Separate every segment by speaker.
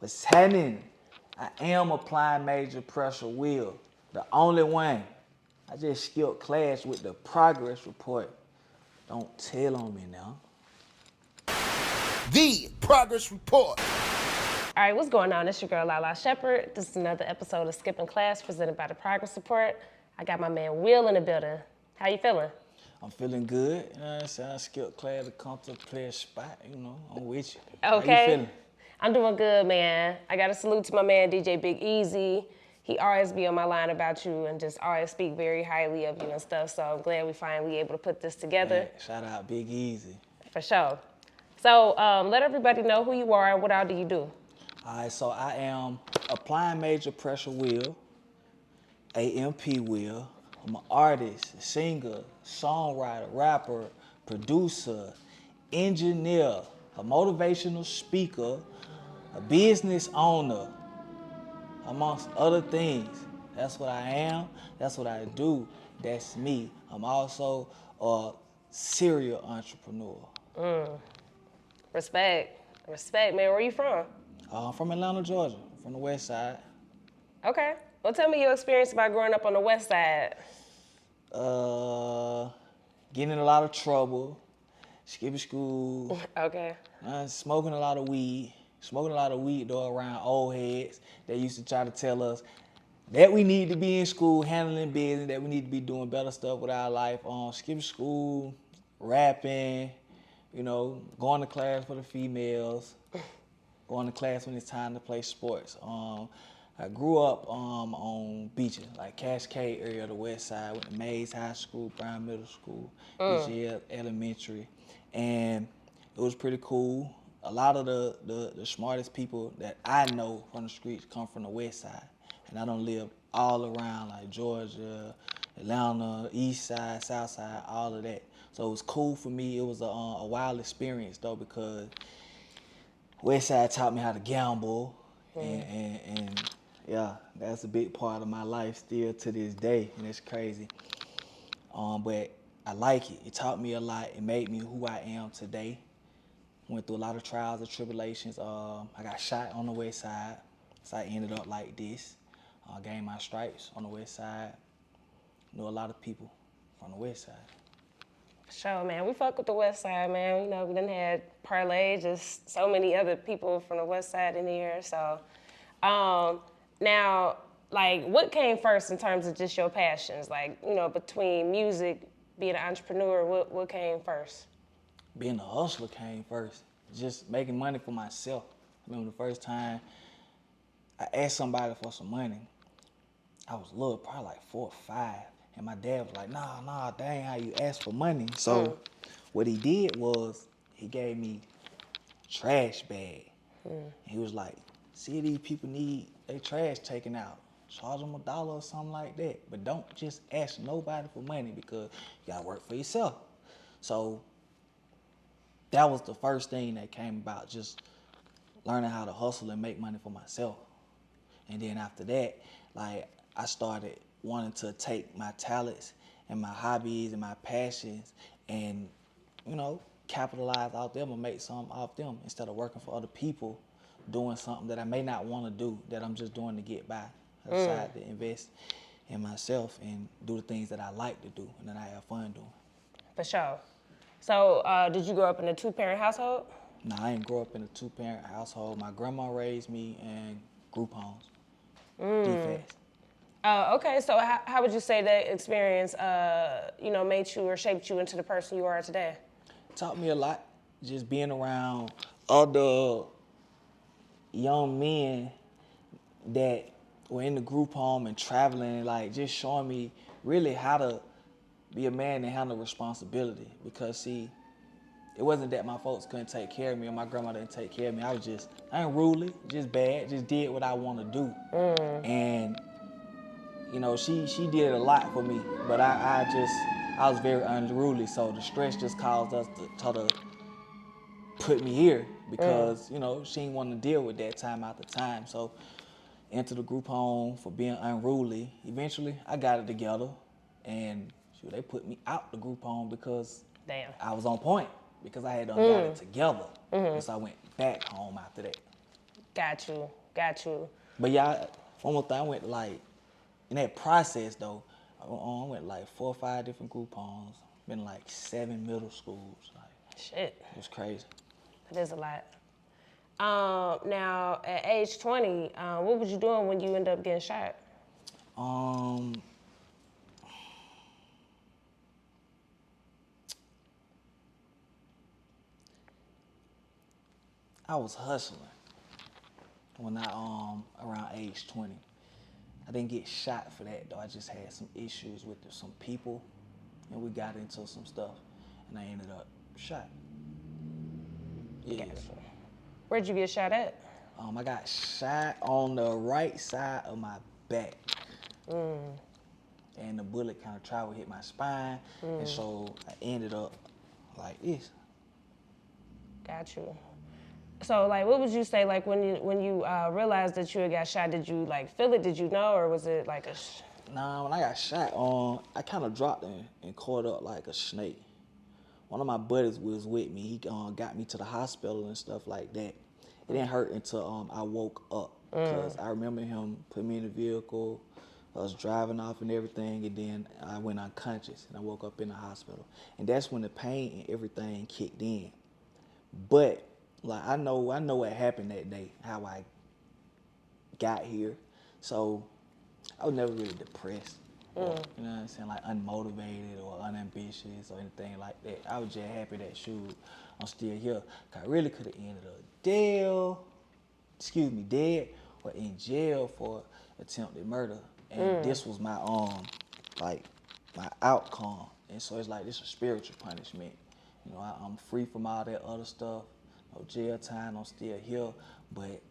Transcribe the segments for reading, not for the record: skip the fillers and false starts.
Speaker 1: What's happening? I am applying major pressure will. The only one. I just skipped class with the progress report. Don't tell on me now.
Speaker 2: The progress report.
Speaker 3: All right, what's going on? It's your girl, Lala Shepherd. This is another episode of Skipping Class presented by the Progress Report. I got my man Will in the building. How you feeling?
Speaker 1: I'm feeling good. You know what I'm saying? I skipped class to come to play a spot. You know, I'm with you.
Speaker 3: Okay.
Speaker 1: How you feeling?
Speaker 3: I'm doing good, man. I got a salute to my man, DJ Big Easy. He always be on my line about you and just always speak very highly of you and stuff. So I'm glad we finally able to put this together.
Speaker 1: Man, shout out Big Easy.
Speaker 3: For sure. So let everybody know who you are and what all do you do.
Speaker 1: All right, so I am applying major pressure will, AMP will. I'm an artist, singer, songwriter, rapper, producer, engineer, a motivational speaker, a business owner, amongst other things. That's what I am. That's what I do. That's me. I'm also a serial entrepreneur.
Speaker 3: Respect, man. Where are you from?
Speaker 1: I'm from Atlanta, Georgia, from the West Side.
Speaker 3: Okay. Well, tell me your experience about growing up on the West Side.
Speaker 1: Getting in a lot of trouble, skipping school,
Speaker 3: Okay.
Speaker 1: smoking a lot of weed though around old heads that used to try to tell us that we need to be in school, handling business, that we need to be doing better stuff with our life. Skipping school, rapping, you know, going to class for the females, going to class when it's time to play sports. I grew up on beaches, like Cascade area of the West Side, went to Mays High School, Brown Middle School, Beach Elementary, and it was pretty cool. A lot of the smartest people that I know from the streets come from the West Side, and I don't live all around like Georgia, Atlanta, East Side, South Side, all of that. So it was cool for me. It was a wild experience though, because West Side taught me how to gamble, and yeah, that's a big part of my life still to this day, and it's crazy. But I like it. It taught me a lot. It made me who I am today. Went through a lot of trials and tribulations. I got shot on the West Side, so I ended up like this. Gained my stripes on the West Side. Knew a lot of people from the West Side.
Speaker 3: Sure, man. We fuck with the West Side, man. You know, we done had Parlay, just so many other people from the West Side in here. So, now, like, what came first in terms of just your passions? Like, you know, between music, being an entrepreneur, what came first?
Speaker 1: Being a hustler came first. Just making money for myself. I remember the first time I asked somebody for some money. I was little, probably like 4 or 5. And my dad was like, nah, that ain't how you ask for money. So what he did was he gave me a trash bag. He was like, see, these people need their trash taken out. Charge them $1 or something like that. But don't just ask nobody for money, because you gotta work for yourself. So that was the first thing that came about, just learning how to hustle and make money for myself. And then after that, like, I started wanting to take my talents and my hobbies and my passions and, you know, capitalize off them and make something off them instead of working for other people, doing something that I may not want to do, that I'm just doing to get by. I decided to invest in myself and do the things that I like to do and that I have fun doing.
Speaker 3: For sure. So, did you grow up in a 2-parent household?
Speaker 1: No, I didn't grow up in a 2-parent household. My grandma raised me in group homes. Defects.
Speaker 3: Okay, so how would you say that experience, you know, made you or shaped you into the person you are today?
Speaker 1: Taught me a lot, just being around other young men that were in the group home and traveling, like just showing me really how to be a man and handle responsibility. Because see, it wasn't that my folks couldn't take care of me or my grandma didn't take care of me. I was just unruly, just bad, just did what I want to do. And you know, she did a lot for me, but I was very unruly, so the stress just caused us to try to put me here because, you know, she didn't want to deal with that time after time. So into the group home for being unruly. Eventually, I got it together, and shoot, they put me out the group home because I was on point, because I had done got it together. And so I went back home after that.
Speaker 3: Got you.
Speaker 1: But yeah, one more thing, I went like, in that process though, I went like 4 or 5 different group homes, been like 7 middle schools. Like,
Speaker 3: Shit.
Speaker 1: it was crazy.
Speaker 3: That is a lot. Now, at age 20, what was you doing when you ended up getting shot?
Speaker 1: I was hustling when I around age 20. I didn't get shot for that though. I just had some issues with some people, and we got into some stuff, and I ended up shot. Yeah.
Speaker 3: Gotcha. Where'd you get shot at?
Speaker 1: I got shot on the right side of my back. And the bullet kind of tried to hit my spine, and so I ended up like this.
Speaker 3: Got you. So, like, what would you say, like, when you realized that you had got shot, did you, like, feel it? Did you know, or was it, like,
Speaker 1: Nah, when I got shot, I kind of dropped and caught up like a snake. One of my buddies was with me. He got me to the hospital and stuff like that. It didn't hurt until I woke up, because I remember him put me in the vehicle. I was driving off and everything, and then I went unconscious, and I woke up in the hospital. And that's when the pain and everything kicked in. But like I know what happened that day, how I got here. So I was never really depressed, or, you know what I'm saying, like unmotivated or unambitious or anything like that. I was just happy that shoot, I'm still here. 'Cause I really could have ended up dead or in jail for attempted murder. And this was my like my outcome. And so it's like, this is a spiritual punishment. You know, I'm free from all that other stuff. No jail time, I'm still here. But,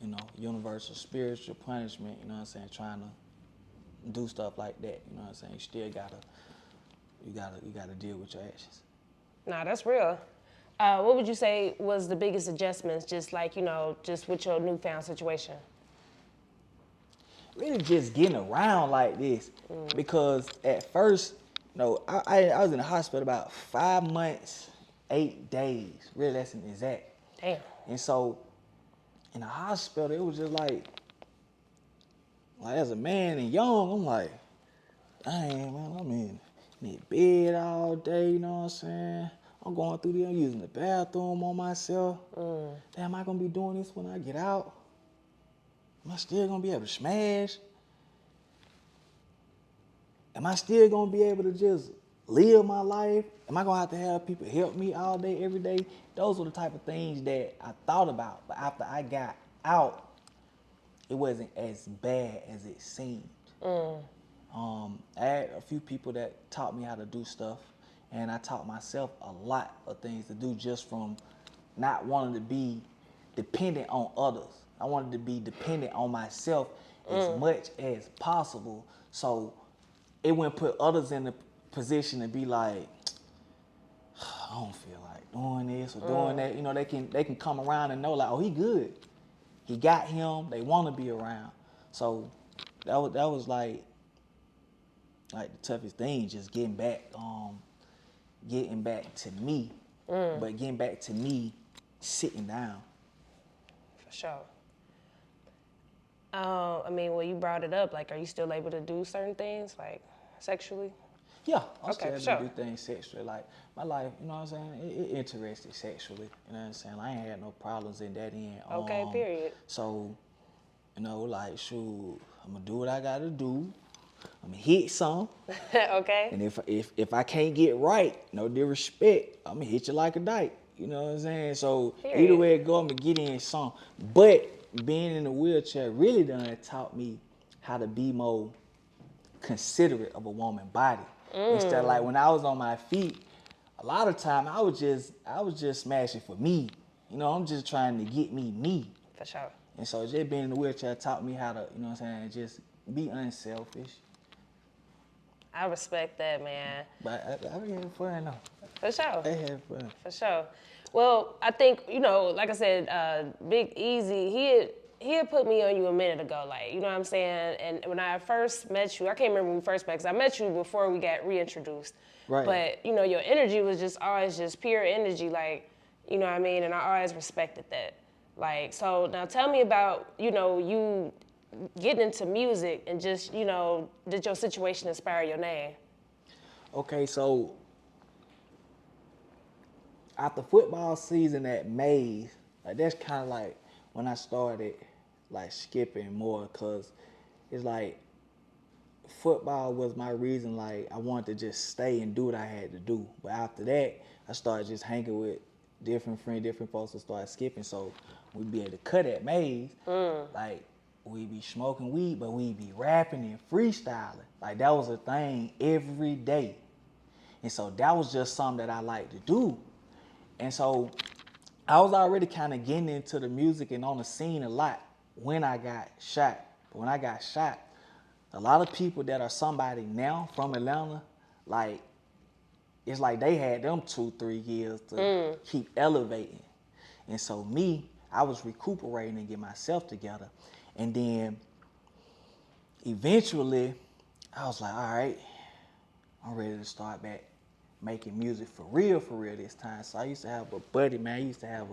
Speaker 1: you know, universal spiritual punishment, you know what I'm saying, trying to do stuff like that, you know what I'm saying? You still you gotta deal with your actions.
Speaker 3: Nah, that's real. What would you say was the biggest adjustments, just like, you know, just with your newfound situation?
Speaker 1: Really just getting around like this, because at first, you know, I was in the hospital about 5 months, 8 days. Really, that's an exact.
Speaker 3: Damn.
Speaker 1: And so, in the hospital, it was just like as a man and young, I'm like, dang, man, I'm in the bed all day, you know what I'm saying? I'm going through there, I'm using the bathroom on myself. Damn, am I gonna be doing this when I get out? Am I still gonna be able to smash? Am I still gonna be able to just live my life? Am I gonna have to have people help me all day, every day? Those were the type of things that I thought about. But after I got out, it wasn't as bad as it seemed. I had a few people that taught me how to do stuff, and I taught myself a lot of things to do just from not wanting to be dependent on others. I wanted to be dependent on myself as much as possible, so it wouldn't put others in the position to be like, I don't feel like doing this or doing that. You know, they can come around and know like, oh, he good. He got him. They want to be around. So that was like the toughest thing, just getting back to me, but getting back to me sitting down.
Speaker 3: For sure. I mean, well, you brought it up. Like, are you still able to do certain things, like sexually?
Speaker 1: Yeah, I'm
Speaker 3: Okay,
Speaker 1: still
Speaker 3: for
Speaker 1: able to do things sexually. Like, my life, you know what I'm saying, it interested sexually. You know what I'm saying? I ain't had no problems in that end.
Speaker 3: Okay, period.
Speaker 1: So, you know, like, shoot, I'm going to do what I got to do. I'm going to hit some.
Speaker 3: Okay.
Speaker 1: And if I can't get right, no disrespect, I'm going to hit you like a dyke. You know what I'm saying? So,
Speaker 3: Period.
Speaker 1: either way it go, I'm going to get in some. But being in a wheelchair really done taught me how to be more considerate of a woman's body. Instead of like when I was on my feet, a lot of time I was just smashing for me. You know, I'm just trying to get me.
Speaker 3: For sure.
Speaker 1: And so just being in the wheelchair taught me how to, you know what I'm saying, just be unselfish.
Speaker 3: I respect that, man.
Speaker 1: But I be having fun though.
Speaker 3: For sure.
Speaker 1: I had fun.
Speaker 3: For sure. Well, I think, you know, like I said, Big Easy, he had put me on you a minute ago, like, you know what I'm saying? And when I first met you, I can't remember when we first met, because I met you before we got reintroduced.
Speaker 1: Right.
Speaker 3: But, you know, your energy was just always just pure energy, like, you know what I mean? And I always respected that. Like, so now tell me about, you getting into music and just, did your situation inspire your name?
Speaker 1: Okay, so after football season at Mays, like that's kind of like when I started like skipping more, cause it's like football was my reason. Like I wanted to just stay and do what I had to do. But after that, I started just hanging with different friends, different folks, and started skipping. So we'd be able to cut at Mays, like we'd be smoking weed, but we'd be rapping and freestyling. Like that was a thing every day. And so that was just something that I liked to do. And so I was already kind of getting into the music and on the scene a lot when I got shot. But when I got shot, a lot of people that are somebody now from Atlanta, like, it's like they had them 2-3 years to keep elevating. And so me, I was recuperating and get myself together. And then eventually, I was like, all right, I'm ready to start back making music for real this time. So I used to have a buddy, man. I used to have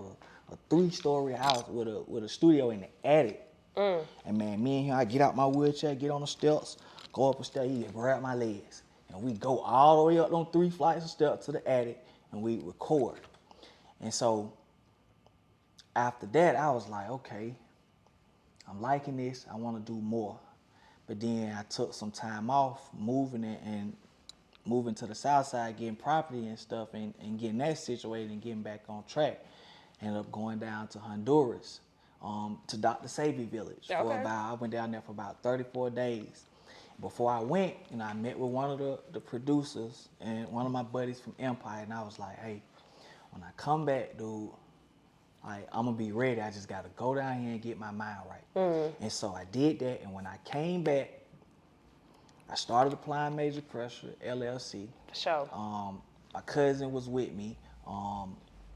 Speaker 1: a 3-story house with a studio in the attic. And man, me and him, I get out my wheelchair, get on the steps, go up the stairs, he grab my legs. And we go all the way up them 3 flights of steps to the attic and we record. And so after that, I was like, okay, I'm liking this, I wanna do more. But then I took some time off moving to the south side, getting property and stuff and getting that situated and getting back on track. Ended up going down to Honduras, to Dr. Savy Village I went down there for about 34 days. Before I went, I met with one of the producers and one of my buddies from Empire, and I was like, hey, when I come back, dude, like, I'm gonna be ready. I just gotta go down here and get my mind right. And so I did that, and when I came back, I started applying Major Pressure, LLC.
Speaker 3: Sure.
Speaker 1: My cousin was with me.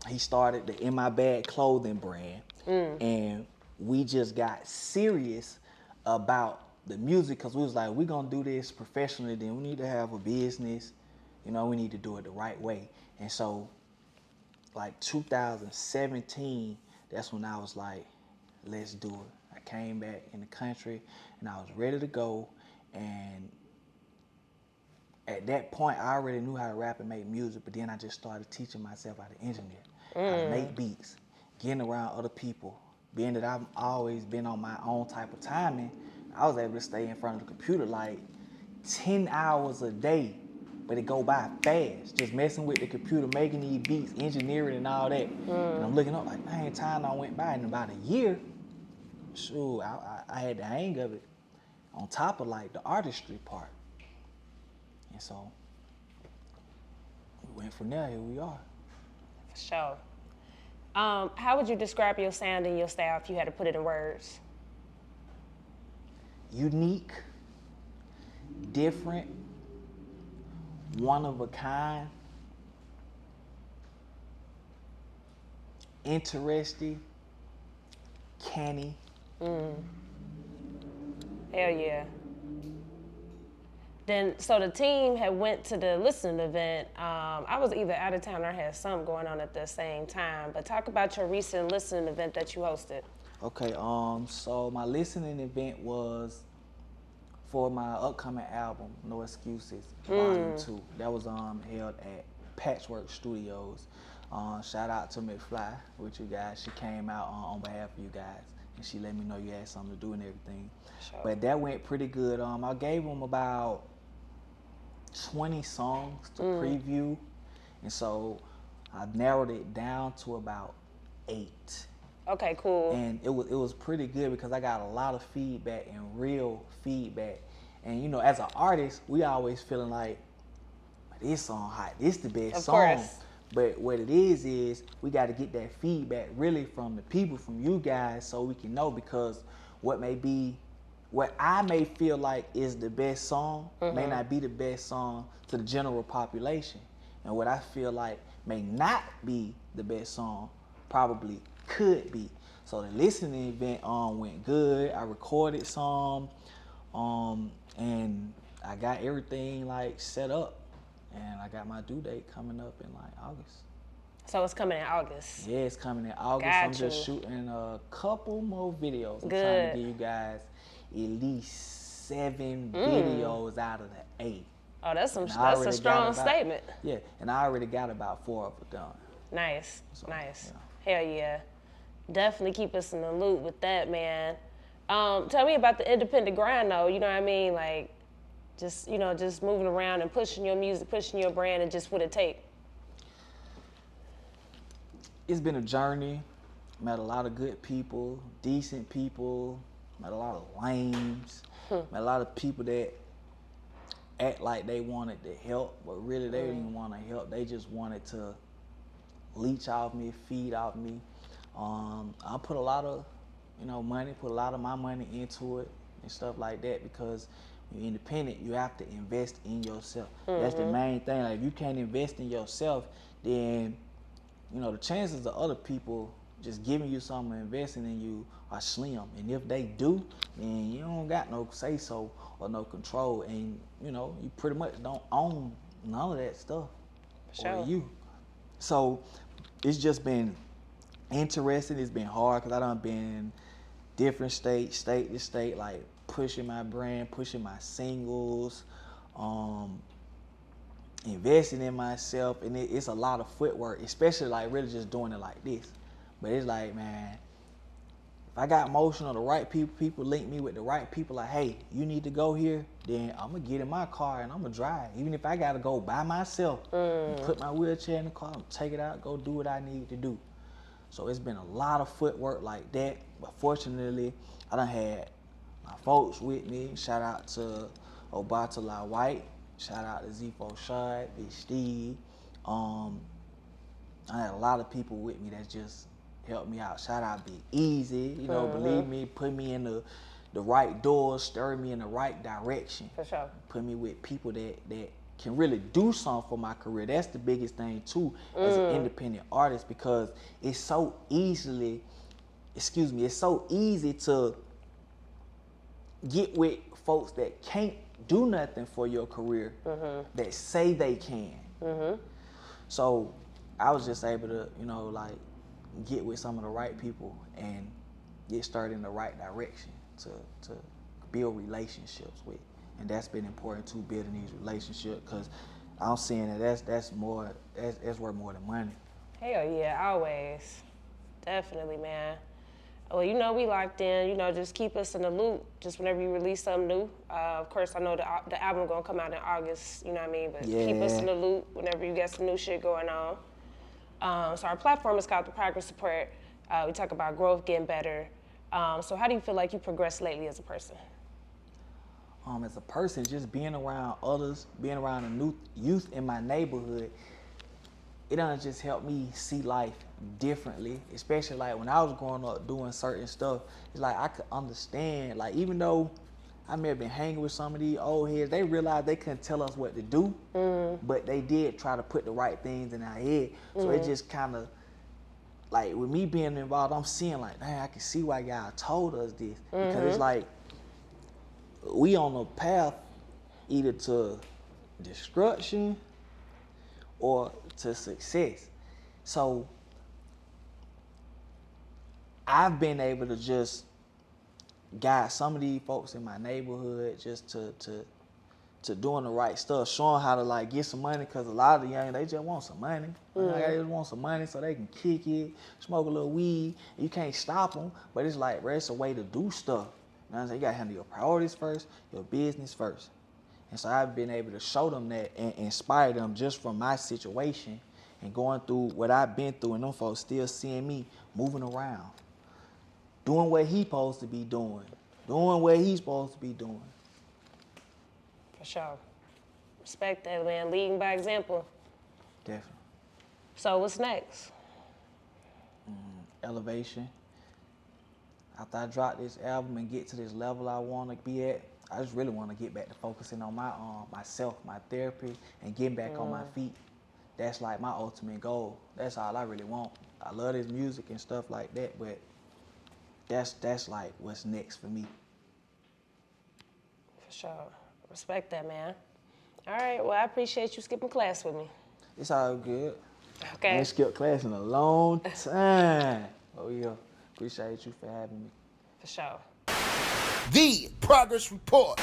Speaker 1: He started the In My Bag clothing brand. And we just got serious about the music because we was like, we're going to do this professionally, then we need to have a business. We need to do it the right way. And so, like 2017, that's when I was like, let's do it. I came back in the country and I was ready to go. And at that point, I already knew how to rap and make music, but then I just started teaching myself how to engineer, how to make beats, getting around other people. Being that I've always been on my own type of timing, I was able to stay in front of the computer like 10 hours a day, but it go by fast, just messing with the computer, making these beats, engineering and all that. And I'm looking up like, man, time I went by in about a year. Shoot, I had the hang of it on top of like the artistry part. And so we went from there, here we are.
Speaker 3: For sure. How would you describe your sound and your style if you had to put it in words?
Speaker 1: Unique, different, one of a kind, interesting, canny.
Speaker 3: Hell yeah. Then, so the team had went to the listening event. I was either out of town or had something going on at the same time. But talk about your recent listening event that you hosted.
Speaker 1: Okay, so my listening event was for my upcoming album, No Excuses, Volume 2. That was held at Patchwork Studios. Shout out to McFly with you guys. She came out on behalf of you guys, and she let me know you had something to do and everything.
Speaker 3: Sure.
Speaker 1: But that went pretty good. I gave them about 20 songs to preview, and so I narrowed it down to about 8.
Speaker 3: Okay, cool.
Speaker 1: And it was pretty good because I got a lot of feedback and real feedback. And as an artist, we always feeling like, this song hot, this the best
Speaker 3: Of
Speaker 1: song.
Speaker 3: course.
Speaker 1: But what it is we got to get that feedback really from the people, from you guys, so we can know, because what I may feel like is the best song may not be the best song to the general population. And what I feel like may not be the best song probably could be. So the listening event went good. I recorded some, and I got everything like set up. And I got my due date coming up in like August.
Speaker 3: So it's coming in August.
Speaker 1: Yeah, it's coming in August.
Speaker 3: Got
Speaker 1: I'm just
Speaker 3: you.
Speaker 1: shooting a couple more videos. I'm trying
Speaker 3: Good.
Speaker 1: to give you guys at least 7 videos out of the 8.
Speaker 3: Oh, that's
Speaker 1: And I
Speaker 3: a
Speaker 1: already
Speaker 3: strong
Speaker 1: got
Speaker 3: statement.
Speaker 1: Yeah, and I already got about 4 of them done.
Speaker 3: Nice,
Speaker 1: So,
Speaker 3: nice.
Speaker 1: yeah.
Speaker 3: Hell yeah. Definitely keep us in the loop with that, man. Tell me about the independent grind though, you know what I mean? Like, just, you know, just moving around and pushing your music, pushing your brand, and just what it take.
Speaker 1: It's been a journey. Met a lot of good people, decent people, met a lot of lames, met a lot of people that act like they wanted to help, but really they didn't want to help. They just wanted to leech off me, feed off me. I put a lot of, money, put a lot of my money into it and stuff like that because when you're independent, you have to invest in yourself. That's the main thing. Like if you can't invest in yourself, then the chances of other people just giving you something and investing in you are slim. And if they do, then you don't got no say so or no control, and you pretty much don't own none of that stuff or you. So it's just been interesting. It's been hard because I done been different state to state, like pushing my brand, pushing my singles, investing in myself, and it's a lot of footwork, especially like really just doing it like this. But it's like, man, if I got motion on the right people link me with the right people, like, hey, you need to go here, then I'm gonna get in my car and I'm gonna drive. Even if I gotta go by myself, and put my wheelchair in the car, take it out, go do what I need to do. So it's been a lot of footwork like that, but fortunately, I done had my folks with me. Shout out to Obatala White. Shout out to Zepho Shad, Big Steve. I had a lot of people with me that just helped me out. Shout out Big Easy, believe me, put me in the right doors, stir me in the right direction.
Speaker 3: For sure.
Speaker 1: Put me with people that can really do something for my career. That's the biggest thing too as an independent artist, because it's so easy to get with folks that can't do nothing for your career, that say they can. So I was just able to, get with some of the right people and get started in the right direction to build relationships with. And that's been important too, building these relationships, because I'm seeing that that's worth more than money.
Speaker 3: Hell yeah, always. Definitely, man. Well, we locked in, just keep us in the loop just whenever you release something new. Of course, I know the album gonna come out in August, you know what I mean? But keep us in the loop whenever you got some new shit going on. So our platform is called The Progress Report. We talk about growth, getting better. So how do you feel like you progressed lately as a person?
Speaker 1: As a person, just being around others, being around the new youth in my neighborhood, it done just helped me see life differently, especially like when I was growing up doing certain stuff. It's like I could understand, like even though I may have been hanging with some of these old heads, they realized they couldn't tell us what to do, but they did try to put the right things in our head. So it just kind of, like with me being involved, I'm seeing like, man, I can see why y'all told us this. Because it's like, we on a path either to destruction or to success. So I've been able to just guide some of these folks in my neighborhood just to doing the right stuff, showing how to like get some money, because a lot of the young, they just want some money. They just want some money so they can kick it, smoke a little weed. You can't stop them, but it's like, bro, it's a way to do stuff. You know what I'm saying? You gotta handle your priorities first, your business first. And so I've been able to show them that and inspire them just from my situation and going through what I've been through, and them folks still seeing me moving around, doing what he's supposed to be doing what he's supposed to be doing.
Speaker 3: For sure. Respect that, man. Leading by example.
Speaker 1: Definitely.
Speaker 3: So what's next?
Speaker 1: Elevation. After I drop this album and get to this level I want to be at, I just really want to get back to focusing on my myself, my therapy, and getting back on my feet. That's like my ultimate goal. That's all I really want. I love this music and stuff like that, but that's like what's next for me.
Speaker 3: For sure. Respect that, man. All right, well, I appreciate you skipping class with me.
Speaker 1: It's all good. I
Speaker 3: Okay.
Speaker 1: ain't skipped class in a long time. Oh yeah, appreciate you for having me.
Speaker 3: For sure.
Speaker 2: The Progress Report.